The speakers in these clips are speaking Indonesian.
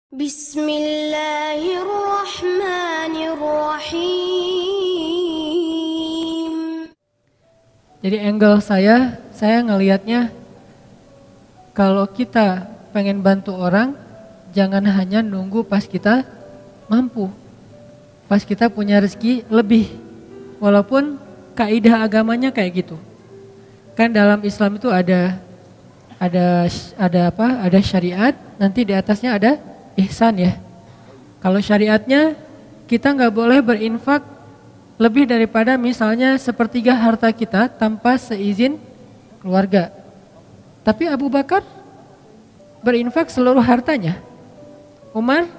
Bismillahirrahmanirrahim. Jadi angle saya ngelihatnya kalau kita pengen bantu orang, jangan hanya nunggu pas kita mampu. Pas kita punya rezeki lebih. Walaupun kaidah agamanya kayak gitu. Kan dalam Islam itu ada syariat, nanti di atasnya ada ihsan ya. Kalau syariatnya kita nggak boleh berinfak lebih daripada misalnya sepertiga harta kita tanpa seizin keluarga. Tapi Abu Bakar berinfak seluruh hartanya. Umar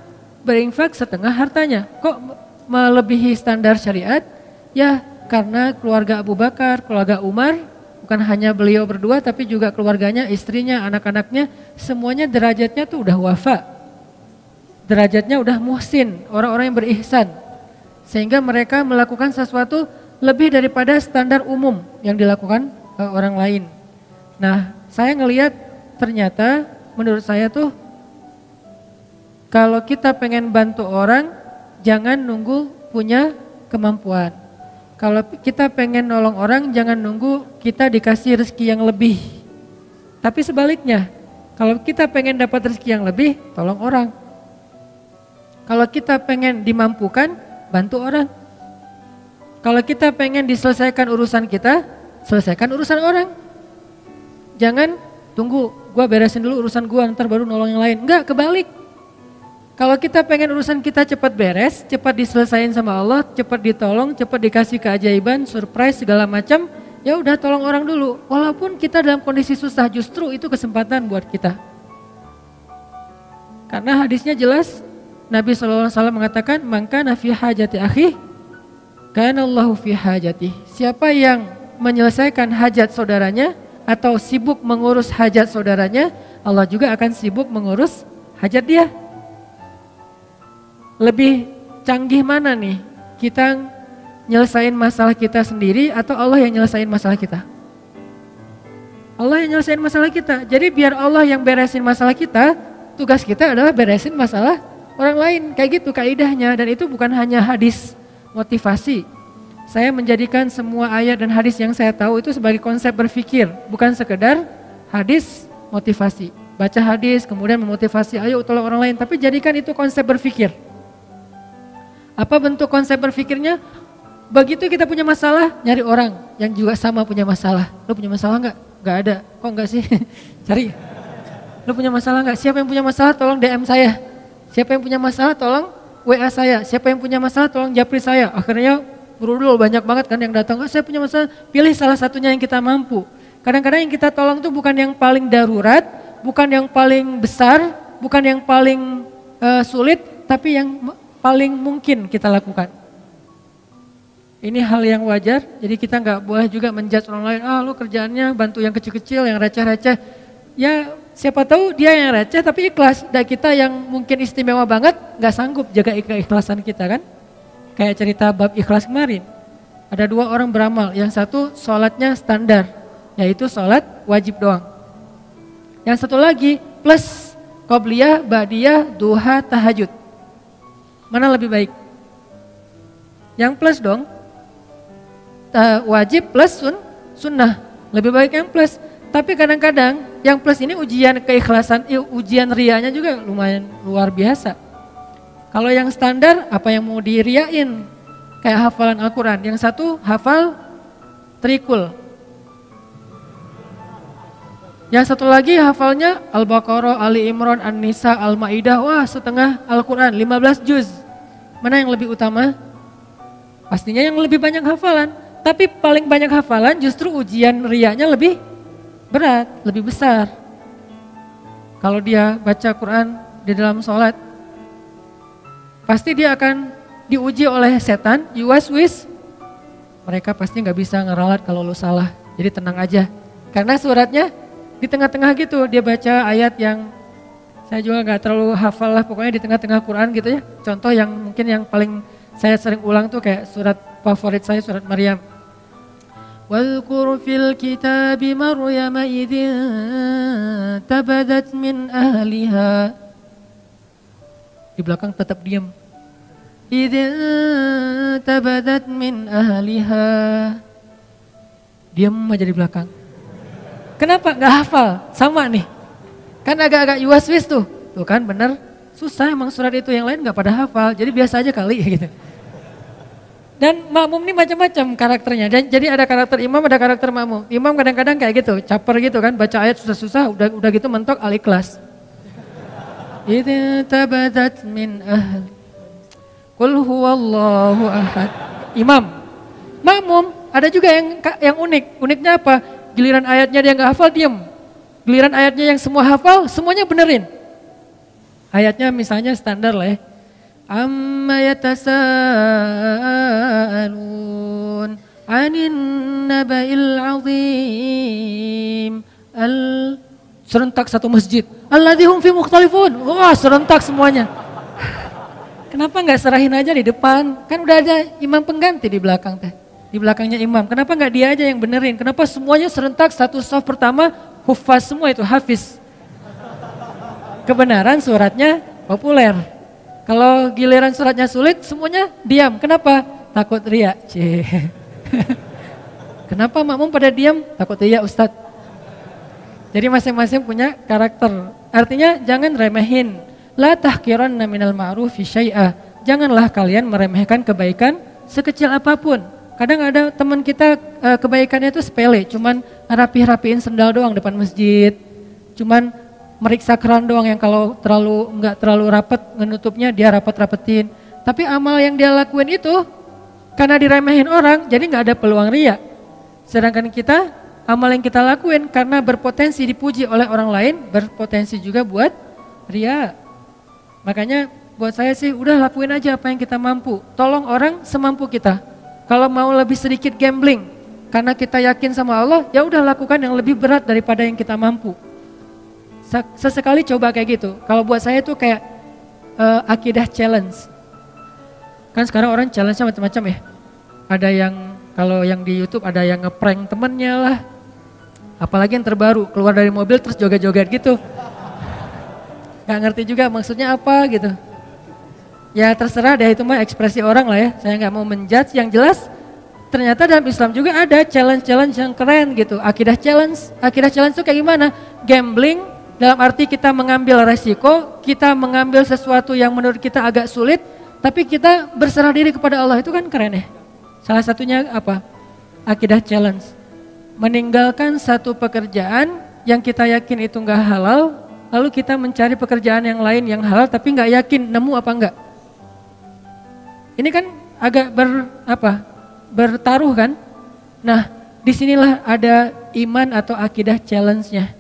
berinfak setengah hartanya. Kok melebihi standar syariat? Ya karena keluarga Abu Bakar, keluarga Umar, bukan hanya beliau berdua tapi juga keluarganya, istrinya, anak-anaknya, semuanya derajatnya tuh udah wafa. Derajatnya udah muhsin, orang-orang yang berihsan. Sehingga mereka melakukan sesuatu lebih daripada standar umum yang dilakukan orang lain. Nah, saya ngelihat ternyata menurut saya tuh kalau kita pengen bantu orang, jangan nunggu punya kemampuan. Kalau kita pengen nolong orang, jangan nunggu kita dikasih rezeki yang lebih. Tapi sebaliknya, kalau kita pengen dapat rezeki yang lebih, tolong orang. Kalau kita pengen dimampukan, bantu orang. Kalau kita pengen diselesaikan urusan kita, selesaikan urusan orang. Jangan tunggu, gua beresin dulu urusan gua, ntar baru nolong yang lain. Enggak, kebalik. Kalau kita pengen urusan kita cepat beres, cepat diselesaikan sama Allah, cepat ditolong, cepat dikasih keajaiban, surprise segala macam, ya udah tolong orang dulu. Walaupun kita dalam kondisi susah, justru itu kesempatan buat kita. Karena hadisnya jelas, Nabi SAW mengatakan, "Maka nafi hajati akhi, kana Allahu fi hajati." Siapa yang menyelesaikan hajat saudaranya atau sibuk mengurus hajat saudaranya, Allah juga akan sibuk mengurus hajat dia. Lebih canggih mana nih? Kita nyelesain masalah kita sendiri atau Allah yang nyelesain masalah kita? Allah yang nyelesain masalah kita. Jadi biar Allah yang beresin masalah kita, tugas kita adalah beresin masalah orang lain. Kayak gitu kaidahnya, dan itu bukan hanya hadis motivasi. Saya menjadikan semua ayat dan hadis yang saya tahu itu sebagai konsep berpikir, bukan sekedar hadis motivasi. Baca hadis kemudian memotivasi, ayo tolong orang lain, tapi jadikan itu konsep berpikir. Apa bentuk konsep berpikirnya? Begitu kita punya masalah, nyari orang yang juga sama punya masalah. Lo punya masalah enggak? Enggak ada. Kok enggak sih? Cari. Lo punya masalah enggak? Siapa yang punya masalah tolong DM saya. Siapa yang punya masalah tolong WA saya. Siapa yang punya masalah tolong japri saya. Akhirnya berudul banyak banget kan yang datang. Saya punya masalah, pilih salah satunya yang kita mampu. Kadang-kadang yang kita tolong tuh bukan yang paling darurat, bukan yang paling besar, bukan yang paling sulit, tapi yang paling mungkin kita lakukan. Ini hal yang wajar, jadi kita nggak boleh juga menjudge orang lain, lu kerjaannya bantu yang kecil-kecil, yang receh-receh. Ya siapa tahu dia yang receh tapi ikhlas, dan kita yang mungkin istimewa banget nggak sanggup jaga keikhlasan kita kan. Kayak cerita bab ikhlas kemarin, ada dua orang beramal, yang satu sholatnya standar, yaitu sholat wajib doang. Yang satu lagi plus qobliyah, ba'diyah, duha, tahajud. Mana lebih baik? Yang plus dong, wajib plus sunnah, lebih baik yang plus. Tapi kadang-kadang yang plus ini ujian keikhlasan, ujian rianya juga lumayan luar biasa. Kalau yang standar apa yang mau diriain? Kayak hafalan Al-Quran, yang satu hafal trikul. Yang satu lagi hafalnya Al-Baqarah, Ali Imran, An-Nisa, Al-Maidah, wah setengah Al-Quran, 15 juz. Mana yang lebih utama? Pastinya yang lebih banyak hafalan. Tapi paling banyak hafalan justru ujian riyanya lebih berat, lebih besar. Kalau dia baca Quran di dalam sholat, pasti dia akan diuji oleh setan, yuwaswis. Mereka pasti gak bisa ngeralat kalau lu salah, jadi tenang aja. Karena suratnya di tengah-tengah gitu, dia baca ayat yang saya juga gak terlalu hafal lah, pokoknya di tengah-tengah Quran gitu ya. Contoh yang mungkin yang paling saya sering ulang tuh kayak surat favorit saya, surat Maryam. Wadhkur fil kitabi Maryam idzin tabadat min ahliha di belakang tetap diam. Idza tabadat min ahliha. Diam aja di belakang. Kenapa? Nggak hafal, sama nih. Kan agak-agak yuwas-wis tuh. Tuh kan bener, susah emang surat itu, yang lain nggak pada hafal. Jadi biasa aja kali gitu. Dan makmum ini macam-macam karakternya. Dan jadi ada karakter imam, ada karakter makmum. Imam kadang-kadang kayak gitu, caper gitu kan, baca ayat susah-susah, udah gitu mentok Al-Ikhlas. Idza tabadat min ahli. Qul huwallahu ahad. Imam. Makmum ada juga yang unik. Uniknya apa? Giliran ayatnya dia nggak hafal, diam. Giliran ayatnya yang semua hafal, semuanya benerin. Ayatnya misalnya standar lah ya. Amma yatasaalun 'anin naba'il 'azim. Serentak satu masjid. Alladzi hum fi mukhtalifun. Wah, serentak semuanya. Kenapa nggak serahin aja di depan? Kan udah ada imam pengganti di belakang teh. Di belakangnya imam. Kenapa nggak dia aja yang benerin? Kenapa semuanya serentak satu shaf pertama hufaz semua itu, hafiz. Kebenaran suratnya populer. Kalau giliran suratnya sulit, semuanya diam. Kenapa? Takut riya. Kenapa makmum pada diam? Takut riya, Ustadz. Jadi masing-masing punya karakter. Artinya jangan remehin. La tahqiranna minal ma'rufi syai'a. Janganlah kalian meremehkan kebaikan sekecil apapun. Kadang ada teman kita kebaikannya itu sepele, cuman rapihin sendal doang depan masjid. Cuman meriksa keran doang yang kalau nggak terlalu rapat menutupnya dia rapetin. Tapi amal yang dia lakuin itu karena diremehin orang, jadi nggak ada peluang riya. Sedangkan kita, amal yang kita lakuin karena berpotensi dipuji oleh orang lain, berpotensi juga buat riya. Makanya buat saya sih udah lakuin aja apa yang kita mampu. Tolong orang semampu kita. Kalau mau lebih sedikit gambling, karena kita yakin sama Allah, ya udah lakukan yang lebih berat daripada yang kita mampu. Sesekali coba kayak gitu. Kalau buat saya tuh kayak akidah challenge. Kan sekarang orang challenge-nya macam-macam ya. Ada yang kalau yang di YouTube ada yang ngeprank temennya lah. Apalagi yang terbaru, keluar dari mobil terus joget-joget gitu. Gak ngerti juga maksudnya apa gitu. Ya terserah deh, itu mah ekspresi orang lah ya. Saya gak mau menjudge, yang jelas ternyata dalam Islam juga ada challenge-challenge yang keren gitu. Akidah challenge itu kayak gimana? Gambling dalam arti kita mengambil resiko, kita mengambil sesuatu yang menurut kita agak sulit, tapi kita berserah diri kepada Allah, itu kan keren ya. Salah satunya apa? Akidah challenge. Meninggalkan satu pekerjaan yang kita yakin itu gak halal, lalu kita mencari pekerjaan yang lain yang halal tapi gak yakin nemu apa enggak. Ini kan agak bertaruh kan. Nah disinilah ada iman atau akidah challenge-nya.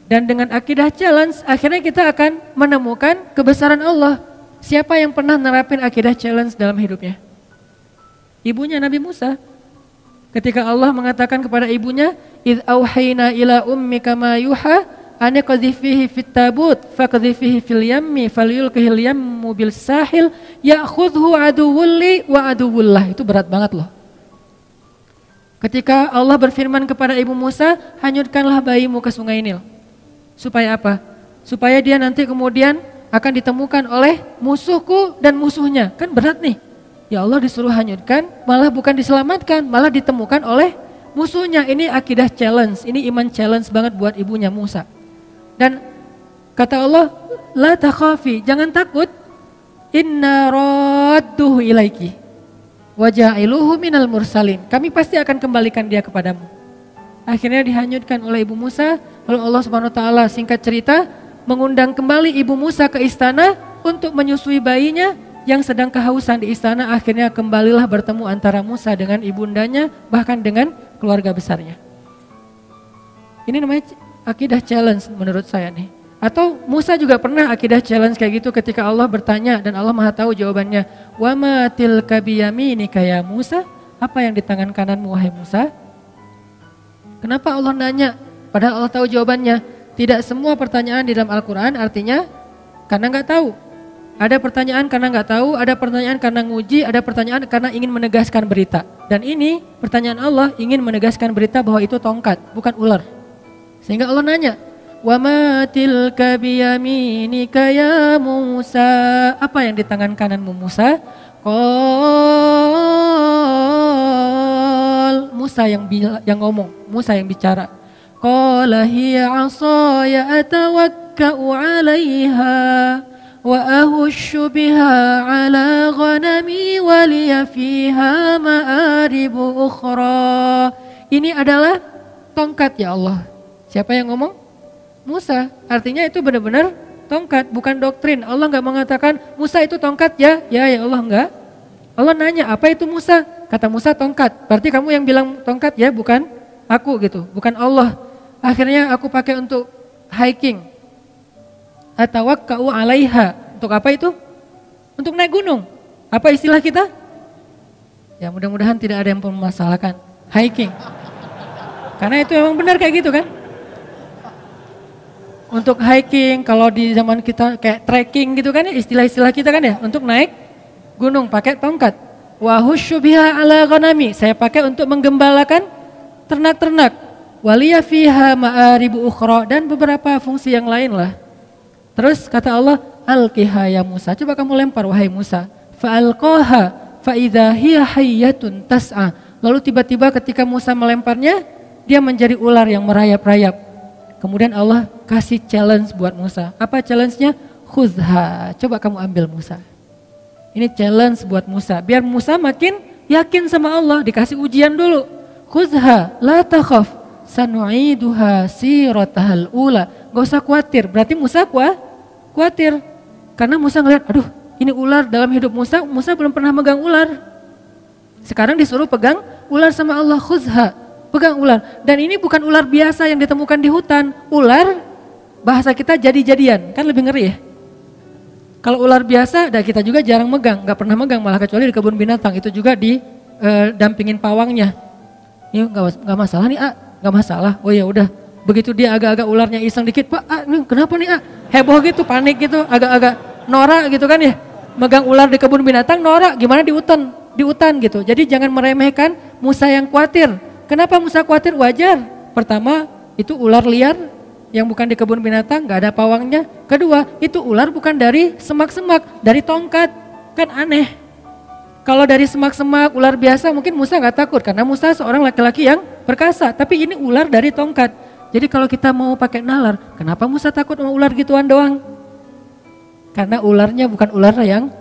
Dan dengan akidah challenge akhirnya kita akan menemukan kebesaran Allah. Siapa yang pernah nerapin akidah challenge dalam hidupnya? Ibunya Nabi Musa. Ketika Allah mengatakan kepada ibunya, "Idz auhayna ila ummika ma yuha an qadhifihi fit tabut faqdhifihi fil yammi falyulqihil yammu bil sahil ya'khudhu aduwwul li wa aduwwullah." Itu berat banget loh. Ketika Allah berfirman kepada ibu Musa, "Hanyutkanlah bayimu ke sungai Nil." Supaya apa? Supaya dia nanti kemudian akan ditemukan oleh musuhku dan musuhnya. Kan berat nih. Ya Allah disuruh hanyutkan, malah bukan diselamatkan, malah ditemukan oleh musuhnya. Ini akidah challenge, ini iman challenge banget buat ibunya Musa. Dan kata Allah, la takhafi, jangan takut. Inna radduhu ilaiki wa ja'iluhu minal mursalin. Kami pasti akan kembalikan dia kepadamu. Akhirnya dihanyutkan oleh ibu Musa, lalu Allah Subhanahu wa taala singkat cerita mengundang kembali ibu Musa ke istana untuk menyusui bayinya yang sedang kehausan di istana. Akhirnya kembalilah bertemu antara Musa dengan ibundanya, bahkan dengan keluarga besarnya. Ini namanya akidah challenge menurut saya nih. Atau Musa juga pernah akidah challenge kayak gitu ketika Allah bertanya dan Allah Maha tahu jawabannya. Wa ma tilka biyaminika ya Musa? Apa yang di tangan kananmu wahai Musa? Kenapa Allah nanya? Padahal Allah tahu jawabannya. Tidak semua pertanyaan di dalam Al-Quran artinya karena nggak tahu. Ada pertanyaan karena nggak tahu, ada pertanyaan karena nguji, ada pertanyaan karena ingin menegaskan berita. Dan ini pertanyaan Allah ingin menegaskan berita bahwa itu tongkat, bukan ular. Sehingga Allah nanya, Wa ma tilka biyaminika ya Musa. Apa yang di tangan kananmu Musa? Qal. Musa yang ngomong, Musa yang bicara. Qala hiya 'asaya atawakka'u 'alaiha wa ahushu biha 'ala ghanami wa liya fiha ma'aribu ukhra. Ini adalah tongkat ya Allah. Siapa yang ngomong? Musa. Artinya itu benar-benar tongkat, bukan doktrin. Allah enggak mengatakan Musa itu tongkat ya. Ya Allah enggak. Allah nanya, apa itu Musa? Kata Musa tongkat. Berarti kamu yang bilang tongkat ya, bukan aku gitu, bukan Allah. Akhirnya aku pakai untuk hiking. Atawakka'u 'alaiha. Untuk apa itu? Untuk naik gunung. Apa istilah kita? Ya mudah-mudahan tidak ada yang mempermasalahkan. Hiking. Karena itu memang benar kayak gitu kan? Untuk hiking, kalau di zaman kita kayak trekking gitu kan ya, istilah-istilah kita kan ya, untuk naik gunung pakai tongkat. Wa husyu biha 'ala ghanami. Saya pakai untuk menggembalakan ternak-ternak. Waliya fiha ma'aribu ukhra, dan beberapa fungsi yang lain lah. Terus kata Allah, alqiha ya Musa, coba kamu lempar wahai Musa. Fa'alqaha fa'idha hiya hayyatun tas'a. Lalu tiba-tiba ketika Musa melemparnya, dia menjadi ular yang merayap-rayap. Kemudian Allah kasih challenge buat Musa. Apa challenge-nya? Khuzha, coba kamu ambil Musa. Ini challenge buat Musa, biar Musa makin yakin sama Allah, dikasih ujian dulu. Khuzha la takhaf sanu'iduha siratahal ula. Gak usah khawatir, berarti Musa khawatir. Karena Musa ngeliat, aduh ini ular dalam hidup Musa, Musa belum pernah megang ular. Sekarang disuruh pegang ular sama Allah, khuzha, pegang ular. Dan ini bukan ular biasa yang ditemukan di hutan. Ular, bahasa kita jadi-jadian, kan lebih ngeri ya. Kalau ular biasa, kita juga jarang megang, gak pernah megang, malah kecuali di kebun binatang. Itu juga didampingin pawangnya. Ini gak masalah nih, gak masalah. Oh ya udah, begitu dia agak-agak ularnya iseng dikit, Pak, ini kenapa nih heboh gitu, panik gitu, agak-agak norak gitu kan ya. Megang ular di kebun binatang norak, gimana di hutan gitu. Jadi jangan meremehkan Musa yang khawatir. Kenapa Musa khawatir? Wajar. Pertama, itu ular liar yang bukan di kebun binatang, gak ada pawangnya. Kedua, itu ular bukan dari semak-semak, dari tongkat, kan aneh. Kalau dari semak-semak, ular biasa mungkin Musa gak takut, karena Musa seorang laki-laki yang perkasa. Tapi ini ular dari tongkat. Jadi kalau kita mau pakai nalar, kenapa Musa takut sama ular gituan doang? Karena ularnya bukan ular yang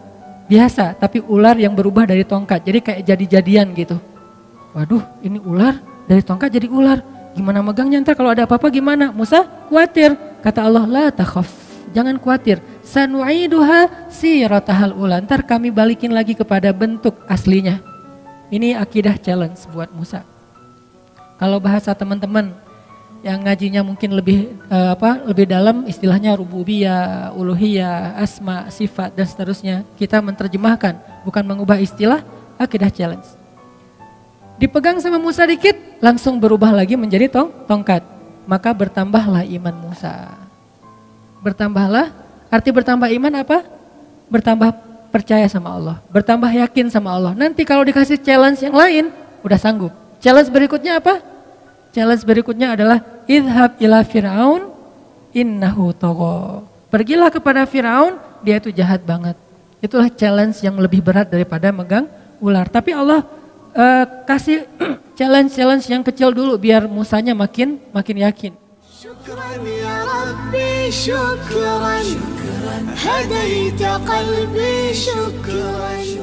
biasa, tapi ular yang berubah dari tongkat. Jadi kayak jadi-jadian gitu. Waduh, ini ular dari tongkat jadi ular. Gimana megangnya ntar kalau ada apa-apa gimana? Musa khawatir. Kata Allah, la takhaf, jangan khawatir. Sanu'iduha siratahal ula. Ntar kami balikin lagi kepada bentuk aslinya. Ini akidah challenge buat Musa. Kalau bahasa teman-teman yang ngajinya mungkin lebih lebih dalam, istilahnya rububiyah, uluhiyah, asma, sifat dan seterusnya. Kita menerjemahkan, bukan mengubah istilah, akidah challenge. Dipegang sama Musa dikit, langsung berubah lagi menjadi tongkat. Maka bertambahlah iman Musa. Bertambahlah, arti bertambah iman apa? Bertambah percaya sama Allah, bertambah yakin sama Allah. Nanti kalau dikasih challenge yang lain, udah sanggup. Challenge berikutnya apa? Challenge berikutnya adalah idhab ila Fir'aun innahu tagha. Pergilah kepada Fir'aun, dia itu jahat banget. Itulah challenge yang lebih berat daripada megang ular. Tapi Allah kasih challenge yang kecil dulu biar Musanya makin yakin. Syukran ya Rabbi, syukran, hadaita qalbi, syukran.